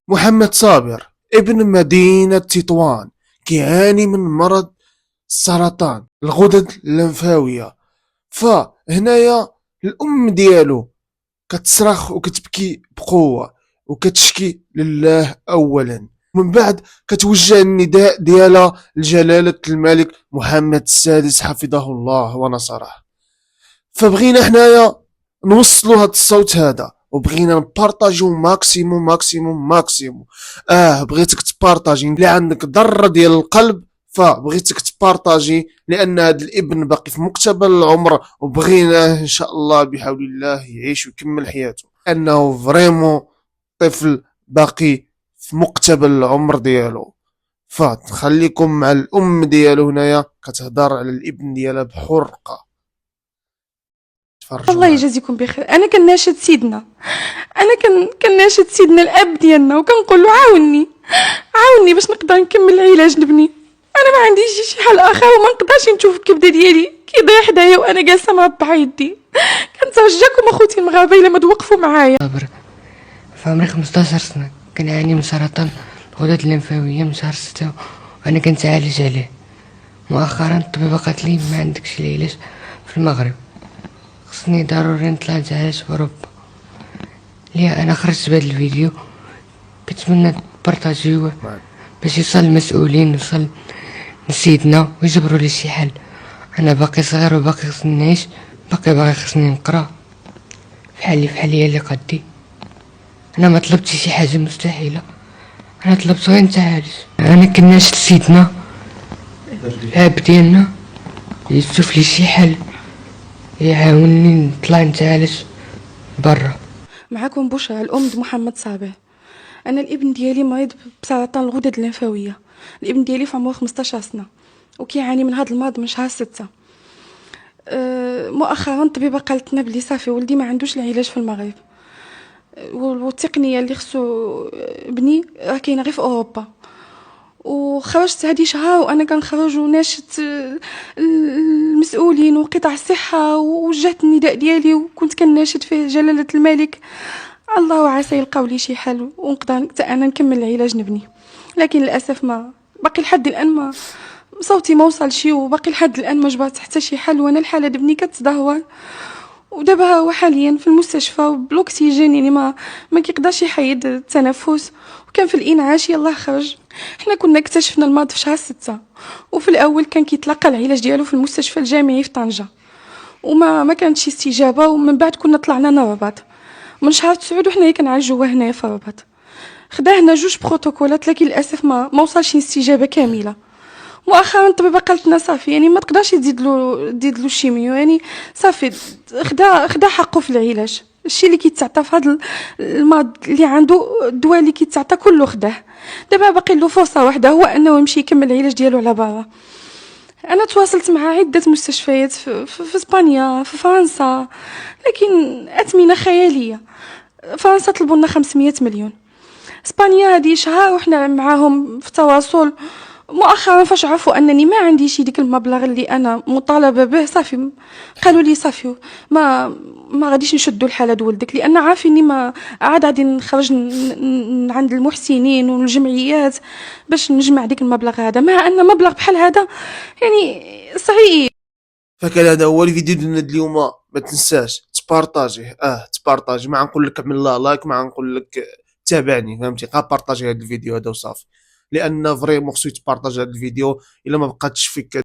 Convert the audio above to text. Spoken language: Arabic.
محمد صابر ابن مدينة تطوان كيعاني من مرض السرطان الغدد اللمفاوية. فهنايا الأم ديالو كتصرخ وكتبكي بقوة وكتشكي لله أولا، من بعد كتوجه النداء ديالها لجلالة الملك محمد السادس حفظه الله ونصره. فبغينا حنايا نوصلوا هذا الصوت هذا، وبغينا نبارطاجيو ماكسيموم ماكسيموم ماكسيموم. بغيتك تبارطاجي، اللي عندك ضرة ديال القلب فبغيتك تبارطاجي، لان هذا الابن باقي في مقتبل العمر، وبغيناه ان شاء الله بحول الله يعيش ويكمل حياته، انه فريمون طفل باقي في مقتبل العمر ديالو. فتخليكم مع الام ديالو هنايا كتهضر على الابن ديالها بحرقه. تفرجوا الله معايا. يجازيكم بخير. انا كناشد سيدنا، انا كناشد سيدنا الاب ديالنا وكنقول له عاوني باش نقدر نكمل العلاج لبني. انا ما عنديش شي حل اخر وما نقدرش نشوف الكبده ديالي كيضيع حدايا وانا جالسه مربعه يدي. كنترجاكم اخوتي المغاربه الا ما توقفوا معايا. صابر في عمري 15 سنة كنعاني من سرطان الغدد اللمفاوية من شهر 6 وأنا كنتعالج عليه. مؤخرا الطبيبة قالت لي ما عندكش العلاج في المغرب، خصني ضروري نطلع نتعالج في أوروبا. ليه أنا خرجت بهذا الفيديو كنتمنى تبارطاجيوه باش يوصل للمسؤولين، يوصل لسيدنا ويجبروا لي شي حل. أنا باقي صغير وباقي خصني نعيش، باقي خصني نقرا في حالي اللي قدي. انا ما طلبتش شي حاجه مستحيله، انا طلبت غير نتعالج. انا كناشد سيدنا الاب ديالنا يشوف لي شي حل يعاونني نطلع نتعالج برا. معكم بشرى الام محمد صابر. انا الابن ديالي مريض بسرطان الغدد اللمفاويه. الابن ديالي في عمره 15 سنه وكيعاني من هذا المرض من شهر 6. مؤخرا الطبيبه قالت لنا بلي صافي ولدي ما عندوش العلاج في المغرب، والتقنيه اللي خصو بني راه كاينه غير في اوروبا. وخرجت هذه شهر وانا كنخرج وناشدت المسؤولين وقطاع الصحه، ووجهت النداء ديالي وكنت كناشد فيه جلاله الملك. الله عسى يلقاو لي شي حل ونقدر حتى انا نكمل العلاج نبني. لكن للاسف ما باقي لحد الان ما صوتي ما وصلش، وباقي لحد الان ما جبرت حتى شي حل، وانا الحاله دبني كتدهور. ودابا هو حاليا في المستشفى وبالاكسجين، يعني ما كيقدرش يحيد التنفس، وكان في الانعاش يلاه خرج. حنا كنا اكتشفنا المرض في شهر 6، وفي الاول كان كيتلقى العلاج ديالو في المستشفى الجامعي في طنجة، وما كانتش استجابه. ومن بعد كنا طلعنا للرباط من شهر 9 وحنايا كنعالجوه هنايا في الرباط. خداهنا 2 بروتوكولات لكن للاسف ما وصلش استجابه كامله. مؤخرا الطبيبه قالت لنا صافي، يعني ما تقدرش تزيد له الشيميو، يعني صافي خدا حقه في العلاج. الشيء اللي كيتعطى في هذا المرض اللي عنده، الدواء اللي كيتعطى كله خداه. دابا باقي له فرصه واحده، هو انه يمشي يكمل العلاج ديالو على برا. انا تواصلت مع عده مستشفيات في اسبانيا في فرنسا، لكن اثمنه خياليه. فرنسا طلبوا لنا 500 مليون، اسبانيا هذه شهر وحنا معاهم في تواصل. مؤخرا فاش عرفوا انني ما عنديش ديك المبلغ اللي انا مطالبه به، صافي قالوا لي صافي ما غاديش نشدوا الحاله ولدك، لان عارفيني ما عاد غادي نخرج عند المحسنين والجمعيات باش نجمع ديك المبلغ هذا، مع ان مبلغ بحال هذا يعني صغير. فكان هذا هو الفيديو ديالنا اليوم. ما تنساش تبارطاجيه، تبارطاجي، ما غنقول لك اعمل لايك، ما غنقول لك تابعني، فهمتي؟ غا بارطاجي هذا الفيديو هذا وصافي، لان فريمون خصو يتبارطاج هذا الفيديو الا ما بقاتش فيك